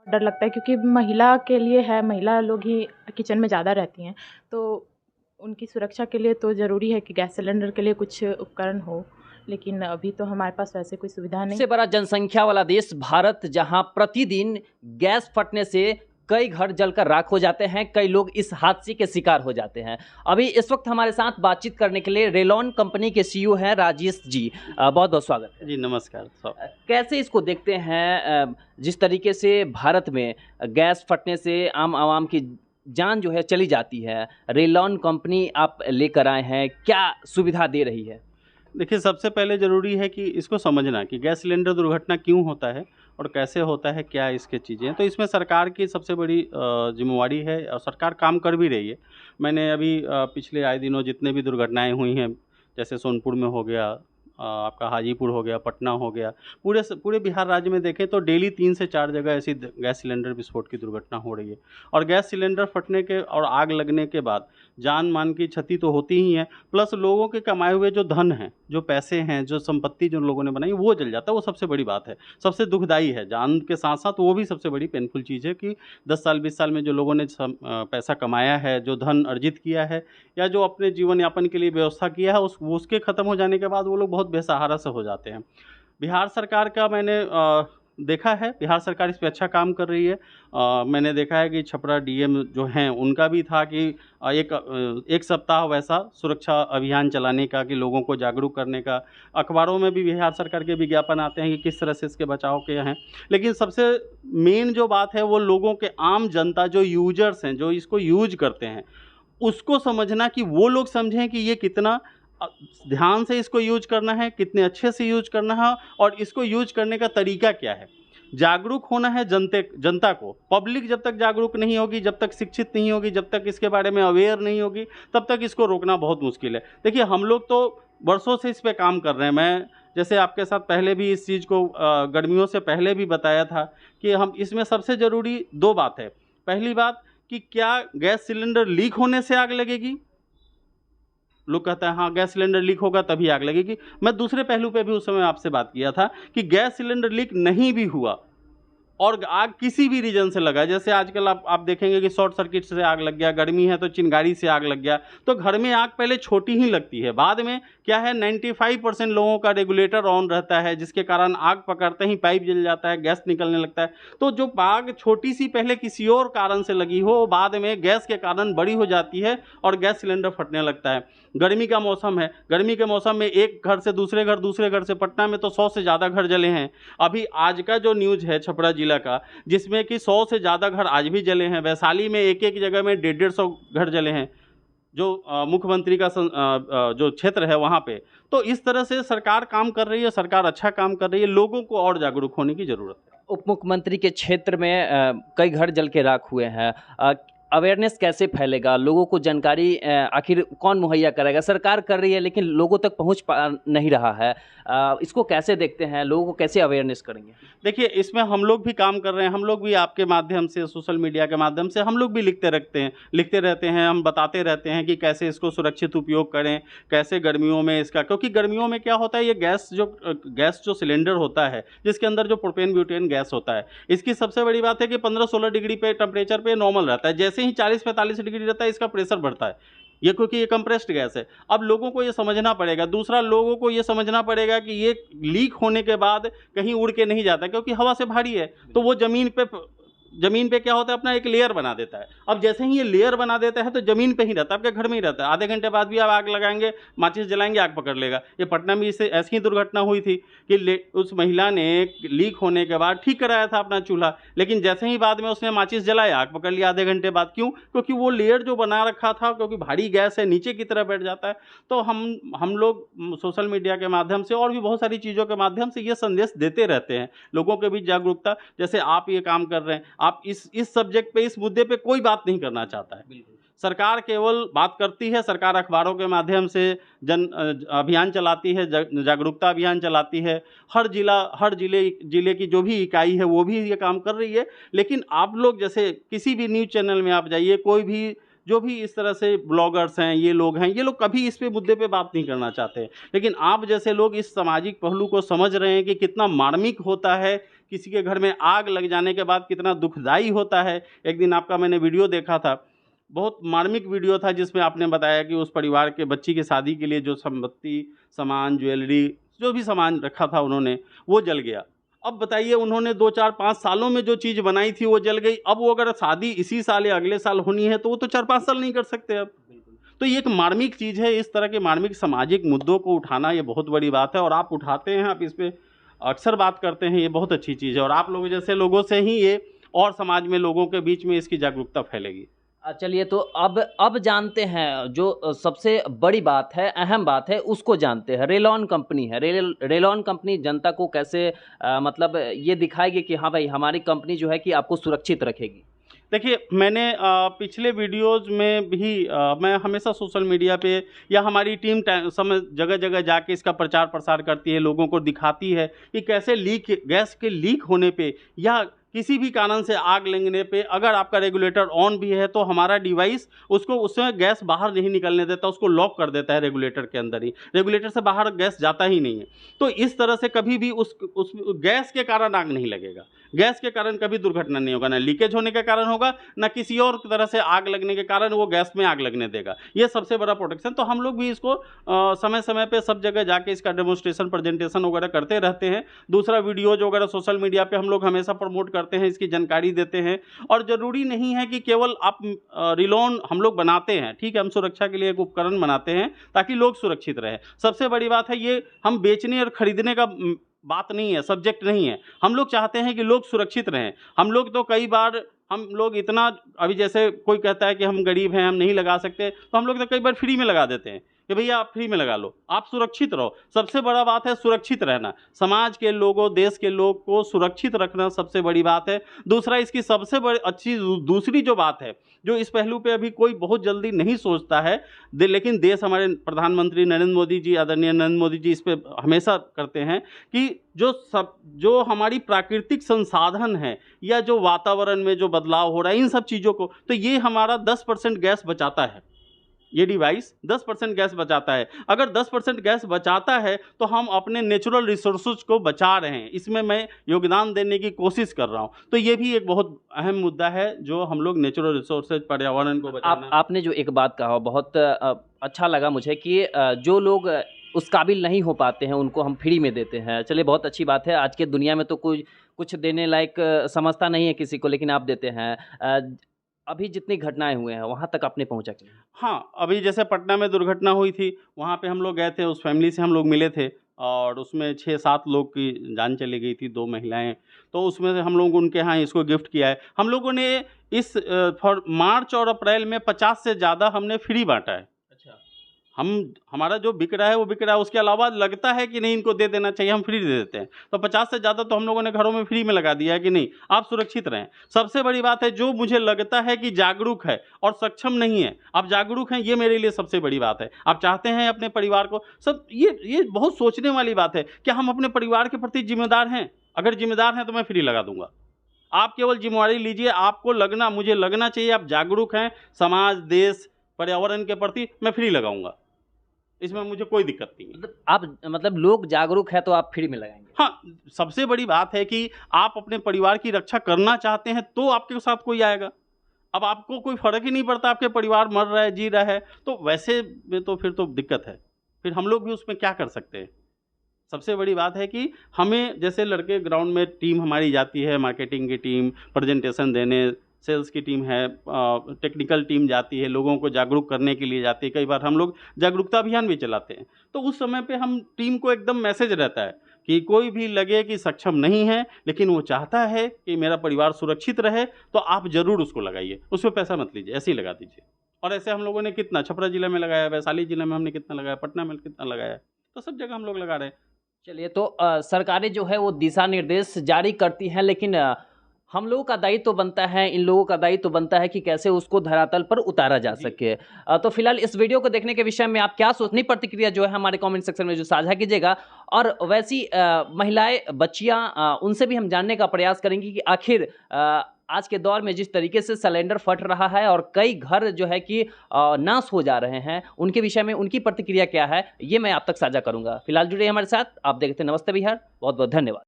डर लगता है क्योंकि महिला के लिए है, महिला लोग ही किचन में ज़्यादा रहती हैं, तो उनकी सुरक्षा के लिए तो ज़रूरी है कि गैस सिलेंडर के लिए कुछ उपकरण हो, लेकिन अभी तो हमारे पास वैसे कोई सुविधा नहीं। सबसे बड़ा जनसंख्या वाला देश भारत, जहां प्रतिदिन गैस फटने से कई घर जलकर राख हो जाते हैं, कई लोग इस हादसे के शिकार हो जाते हैं। अभी इस वक्त हमारे साथ बातचीत करने के लिए रेलॉन कंपनी के सीईओ हैं राजेश जी। बहुत बहुत स्वागत है जी। नमस्कार साहब। कैसे इसको देखते हैं, जिस तरीके से भारत में गैस फटने से आम आवाम की जान जो है चली जाती है, रेलॉन कंपनी आप लेकर आए हैं, क्या सुविधा दे रही है? देखिए, सबसे पहले ज़रूरी है कि इसको समझना कि गैस सिलेंडर दुर्घटना क्यों होता है और कैसे होता है, क्या इसके चीज़ें हैं। तो इसमें सरकार की सबसे बड़ी जिम्मेवारी है और सरकार काम कर भी रही है। मैंने अभी पिछले आए दिनों जितने भी दुर्घटनाएं हुई हैं, जैसे सोनपुर में हो गया, आपका हाजीपुर हो गया, पटना हो गया, पूरे बिहार राज्य में देखें तो डेली 3 से 4 जगह ऐसी गैस सिलेंडर विस्फोट की दुर्घटना हो रही है। और गैस सिलेंडर फटने के और आग लगने के बाद जान मान की क्षति तो होती ही है, प्लस लोगों के कमाए हुए जो धन हैं, जो पैसे हैं, जो संपत्ति जो लोगों ने बनाई, वो जल जाता है। वो सबसे बड़ी बात है, सबसे दुखदाई है। जान के साथ साथ वो भी सबसे बड़ी पेनफुल चीज़ है कि 10 साल 20 साल में जो लोगों ने पैसा कमाया है, जो धन अर्जित किया है, या जो अपने जीवन यापन के लिए व्यवस्था किया है, उसके ख़त्म हो जाने के बाद वो लोग बहुत बेसहारा से हो जाते हैं। बिहार सरकार का मैंने देखा है, बिहार सरकार इस पे अच्छा काम कर रही है। मैंने देखा है कि छपरा डीएम जो हैं उनका भी था कि एक सप्ताह वैसा सुरक्षा अभियान चलाने का, कि लोगों को जागरूक करने का। अखबारों में भी बिहार सरकार के विज्ञापन आते हैं कि किस तरह से इसके बचाव के हैं। लेकिन सबसे मेन जो बात है वो लोगों के, आम जनता जो यूजर्स हैं, जो इसको यूज करते हैं, उसको समझना, कि वो लोग समझें कि ये कितना ध्यान से इसको यूज करना है, कितने अच्छे से यूज करना है, और इसको यूज करने का तरीका क्या है। जागरूक होना है जनता को। पब्लिक जब तक जागरूक नहीं होगी, जब तक शिक्षित नहीं होगी, जब तक इसके बारे में अवेयर नहीं होगी, तब तक इसको रोकना बहुत मुश्किल है। देखिए, हम लोग तो वर्षों से इस पे काम कर रहे हैं। मैं जैसे आपके साथ पहले भी इस चीज़ को गर्मियों से पहले भी बताया था कि हम इसमें सबसे ज़रूरी 2 बात है। पहली बात कि क्या गैस सिलेंडर लीक होने से आग लगेगी। लोग कहते हैं हाँ, गैस सिलेंडर लीक होगा तभी आग लगेगी। मैं दूसरे पहलू पे भी उस समय आपसे बात किया था कि गैस सिलेंडर लीक नहीं भी हुआ और आग किसी भी रीजन से लगा, जैसे आजकल आप देखेंगे कि शॉर्ट सर्किट से आग लग गया, गर्मी है तो चिंगारी से आग लग गया, तो घर में आग पहले छोटी ही लगती है, बाद में क्या है 95% लोगों का रेगुलेटर ऑन रहता है, जिसके कारण आग पकड़ते ही पाइप जल जाता है, गैस निकलने लगता है। तो जो आग छोटी सी पहले किसी और कारण से लगी हो, बाद में गैस के कारण बड़ी हो जाती है और गैस सिलेंडर फटने लगता है। गर्मी का मौसम है, गर्मी के मौसम में एक घर से दूसरे घर से, पटना में तो 100 से ज़्यादा घर जले हैं। अभी आज का जो न्यूज़ है छपरा जिला का, जिसमें कि 100 से ज़्यादा घर आज भी जले हैं। वैशाली में एक जगह में 150-150 घर जले हैं, जो मुख्यमंत्री का जो क्षेत्र है वहाँ पे। तो इस तरह से सरकार काम कर रही है, सरकार अच्छा काम कर रही है। लोगों को और जागरूक होने की ज़रूरत है। उप मुख्यमंत्री के क्षेत्र में कई घर जल के राख हुए हैं। अवेयरनेस कैसे फैलेगा, लोगों को जानकारी आखिर कौन मुहैया कराएगा? सरकार कर रही है लेकिन लोगों तक पहुंच नहीं रहा है। इसको कैसे देखते हैं, लोगों को कैसे अवेयरनेस करेंगे? देखिए, इसमें हम लोग भी काम कर रहे हैं। हम लोग भी आपके माध्यम से, सोशल मीडिया के माध्यम से हम लोग भी लिखते रहते हैं। हम बताते रहते हैं कि कैसे इसको सुरक्षित उपयोग करें, कैसे गर्मियों में इसका, क्योंकि गर्मियों में क्या होता है, ये गैस जो सिलेंडर होता है, जिसके अंदर जो प्रोपेन ब्यूटेन गैस होता है, इसकी सबसे बड़ी बात है कि 15-16 डिग्री पे टेम्परेचर पे नॉर्मल रहता है। जैसे ही 40-45 डिग्री रहता है, इसका प्रेशर बढ़ता है, ये क्योंकि ये कंप्रेस्ड गैस है। अब लोगों को ये समझना पड़ेगा, दूसरा लोगों को ये समझना पड़ेगा कि ये लीक होने के बाद कहीं उड़ के नहीं जाता, क्योंकि हवा से भारी है, तो वो ज़मीन पे क्या होता है, अपना एक लेयर बना देता है। अब जैसे ही ये लेयर बना देता है तो ज़मीन पे ही रहता है, आपके घर में ही रहता है। आधे घंटे बाद भी आप आग लगाएंगे, माचिस जलाएंगे, आग पकड़ लेगा। ये पटना में इससे ऐसी ही दुर्घटना हुई थी कि उस महिला ने लीक होने के बाद ठीक कराया था अपना चूल्हा, लेकिन जैसे ही बाद में उसने माचिस जलाया, आग पकड़ लिया आधे घंटे बाद। क्यों? क्योंकि वो लेयर जो बना रखा था, क्योंकि भारी गैस है, नीचे की तरफ बैठ जाता है। तो हम लोग सोशल मीडिया के माध्यम से और भी बहुत सारी चीज़ों के माध्यम से ये संदेश देते रहते हैं, लोगों के बीच जागरूकता। जैसे आप ये काम कर रहे हैं, आप इस सब्जेक्ट पे, इस मुद्दे पे कोई बात नहीं करना चाहता है। सरकार केवल बात करती है, सरकार अखबारों के माध्यम से अभियान चलाती है, जागरूकता अभियान चलाती है। हर जिले की जो भी इकाई है वो भी ये काम कर रही है। लेकिन आप लोग जैसे किसी भी न्यूज़ चैनल में आप जाइए, कोई भी जो भी इस तरह से ब्लॉगर्स हैं, ये लोग कभी इस पे मुद्दे पे बात नहीं करना चाहते। लेकिन आप जैसे लोग इस सामाजिक पहलू को समझ रहे हैं कि कितना मार्मिक होता है किसी के घर में आग लग जाने के बाद कितना दुखदाई होता है। एक दिन आपका मैंने वीडियो देखा था, बहुत मार्मिक वीडियो था, जिसमें आपने बताया कि उस परिवार के बच्ची की शादी के लिए जो संपत्ति, सामान, ज्वेलरी, जो भी सामान रखा था उन्होंने, वो जल गया। अब बताइए, उन्होंने 2, 4, 5 सालों में जो चीज़ बनाई थी वो जल गई। अब वो अगर शादी इसी साल या अगले साल होनी है तो वो तो 4-5 साल नहीं कर सकते अब। तो ये एक मार्मिक चीज़ है। इस तरह के मार्मिक सामाजिक मुद्दों को उठाना ये बहुत बड़ी बात है, और आप उठाते हैं, आप इस पे अक्सर बात करते हैं, ये बहुत अच्छी चीज़ है। और आप लोगों जैसे लोगों से ही ये और समाज में लोगों के बीच में इसकी जागरूकता फैलेगी। चलिए, तो अब जानते हैं जो सबसे बड़ी बात है, अहम बात है, उसको जानते हैं। रेलॉन कंपनी है, रेलॉन कंपनी जनता को कैसे मतलब ये दिखाएगी कि हाँ भाई, हमारी कंपनी जो है कि आपको सुरक्षित रखेगी। देखिए, मैंने पिछले वीडियोज़ में भी मैं हमेशा सोशल मीडिया पे या हमारी टीम समय जगह जगह जाके इसका प्रचार प्रसार करती है, लोगों को दिखाती है कि कैसे गैस के लीक होने पे या किसी भी कारण से आग लगने पे अगर आपका रेगुलेटर ऑन भी है तो हमारा डिवाइस उसको उसमें गैस बाहर नहीं निकलने देता, उसको लॉक कर देता है रेगुलेटर के अंदर ही। रेगुलेटर से बाहर गैस जाता ही नहीं है। तो इस तरह से कभी भी उस गैस के कारण आग नहीं लगेगा। गैस के कारण कभी दुर्घटना नहीं होगा, ना लीकेज होने के कारण होगा, ना किसी और तरह से आग लगने के कारण वो गैस में आग लगने देगा। ये सबसे बड़ा प्रोटेक्शन। तो हम लोग भी इसको समय समय पे सब जगह जाके इसका डेमोन्स्ट्रेशन, प्रेजेंटेशन वगैरह करते रहते हैं। दूसरा, वीडियोज वगैरह सोशल मीडिया पे हम लोग हमेशा प्रमोट करते हैं, इसकी जानकारी देते हैं। और ज़रूरी नहीं है कि केवल आप रिलोन हम लोग बनाते हैं, ठीक है, हम सुरक्षा के लिए एक उपकरण बनाते हैं ताकि लोग सुरक्षित रहें। सबसे बड़ी बात है, ये हम बेचने और खरीदने का बात नहीं है, सब्जेक्ट नहीं है। हम लोग चाहते हैं कि लोग सुरक्षित रहें। हम लोग तो कई बार हम लोग इतना, अभी जैसे कोई कहता है कि हम गरीब हैं, हम नहीं लगा सकते, तो हम लोग तो कई बार फ्री में लगा देते हैं कि भैया आप फ्री में लगा लो, आप सुरक्षित रहो। सबसे बड़ा बात है सुरक्षित रहना, समाज के लोगों, देश के लोग को सुरक्षित रखना सबसे बड़ी बात है। दूसरा, इसकी सबसे बड़ी अच्छी दूसरी जो बात है, जो इस पहलू पे अभी कोई बहुत जल्दी नहीं सोचता है, लेकिन देश, हमारे प्रधानमंत्री नरेंद्र मोदी जी, आदरणीय नरेंद्र मोदी जी इस पे हमेशा करते हैं कि जो हमारी प्राकृतिक संसाधन है या जो वातावरण में जो बदलाव हो रहा है, इन सब चीज़ों को, तो ये हमारा 10% गैस बचाता है। ये डिवाइस 10% गैस बचाता है। अगर 10% गैस बचाता है तो हम अपने नेचुरल रिसोर्सेज को बचा रहे हैं, इसमें मैं योगदान देने की कोशिश कर रहा हूं। तो ये भी एक बहुत अहम मुद्दा है, जो हम लोग नेचुरल रिसोर्सेज, पर्यावरण को बचाना। आपने जो एक बात कहा बहुत अच्छा लगा मुझे कि जो लोग उस काबिल नहीं हो पाते हैं उनको हम फ्री में देते हैं। चलिए, बहुत अच्छी बात है। आज के दुनिया में तो कोई कुछ देने लायक समझता नहीं है किसी को, लेकिन आप देते हैं। अभी जितनी घटनाएं हुए हैं वहाँ तक आपने पहुँचा क्या? हाँ, अभी जैसे पटना में दुर्घटना हुई थी, वहाँ पे हम लोग गए थे, उस फैमिली से हम लोग मिले थे, और उसमें 6-7 लोग की जान चली गई थी, 2 महिलाएं। तो उसमें से हम लोग उनके यहाँ इसको गिफ्ट किया है। हम लोगों ने इस फॉर मार्च और अप्रैल में 50 से ज़्यादा हमने फ्री बांटा है। हमारा जो बिक रहा है वो बिक रहा है, उसके अलावा लगता है कि नहीं इनको दे देना चाहिए, हम फ्री दे देते हैं। तो 50 से ज़्यादा तो हम लोगों ने घरों में फ्री में लगा दिया है कि नहीं, आप सुरक्षित रहें। सबसे बड़ी बात है, जो मुझे लगता है कि जागरूक है और सक्षम नहीं है, आप जागरूक हैं, ये मेरे लिए सबसे बड़ी बात है। आप चाहते हैं अपने परिवार को, सब ये बहुत सोचने वाली बात है, क्या हम अपने परिवार के प्रति जिम्मेदार हैं? अगर जिम्मेदार हैं तो मैं फ्री लगा दूंगा। आप केवल जिम्मेवारी लीजिए, आपको लगना, मुझे लगना चाहिए आप जागरूक हैं समाज, देश, पर्यावरण के प्रति, मैं फ्री लगाऊंगा, इसमें मुझे कोई दिक्कत नहीं है। आप मतलब लोग जागरूक है तो आप फ्री में लगाएंगे? हाँ, सबसे बड़ी बात है कि आप अपने परिवार की रक्षा करना चाहते हैं तो आपके साथ कोई आएगा। अब आपको कोई फर्क ही नहीं पड़ता, आपके परिवार मर रहा है, जी रहा है, तो वैसे में तो फिर तो दिक्कत है। फिर हम लोग भी उसमें क्या कर सकते हैं? सबसे बड़ी बात है कि हमें, जैसे लड़के ग्राउंड में टीम हमारी जाती है, मार्केटिंग की टीम प्रेजेंटेशन देने, सेल्स की टीम है, टेक्निकल टीम जाती है, लोगों को जागरूक करने के लिए जाती है। कई बार हम लोग जागरूकता अभियान भी चलाते हैं। तो उस समय पे हम टीम को एकदम मैसेज रहता है कि कोई भी लगे कि सक्षम नहीं है लेकिन वो चाहता है कि मेरा परिवार सुरक्षित रहे, तो आप ज़रूर उसको लगाइए, उस पर पैसा मत लीजिए, ऐसे ही लगा दीजिए। और ऐसे हम लोगों ने कितना छपरा जिले में लगाया, वैशाली जिले में हमने कितना लगाया, पटना में कितना लगाया, तो सब जगह हम लोग लगा रहे हैं। चलिए, तो सरकारें जो है वो दिशा निर्देश जारी करती हैं, लेकिन हम लोगों का दायित्व तो बनता है, इन लोगों का दायित्व तो बनता है कि कैसे उसको धरातल पर उतारा जा सके। तो फिलहाल इस वीडियो को देखने के विषय में आप क्या सोचनी, प्रतिक्रिया जो है हमारे कमेंट सेक्शन में जो साझा कीजिएगा। और वैसी महिलाएं, बच्चियां, उनसे भी हम जानने का प्रयास करेंगे कि आखिर आज के दौर में जिस तरीके से सिलेंडर फट रहा है और कई घर जो है कि नाश हो जा रहे हैं, उनके विषय में उनकी प्रतिक्रिया क्या है, ये मैं आप तक साझा करूंगा। फिलहाल जुड़े हमारे साथ, आप देखते हैं नमस्ते बिहार। बहुत बहुत धन्यवाद।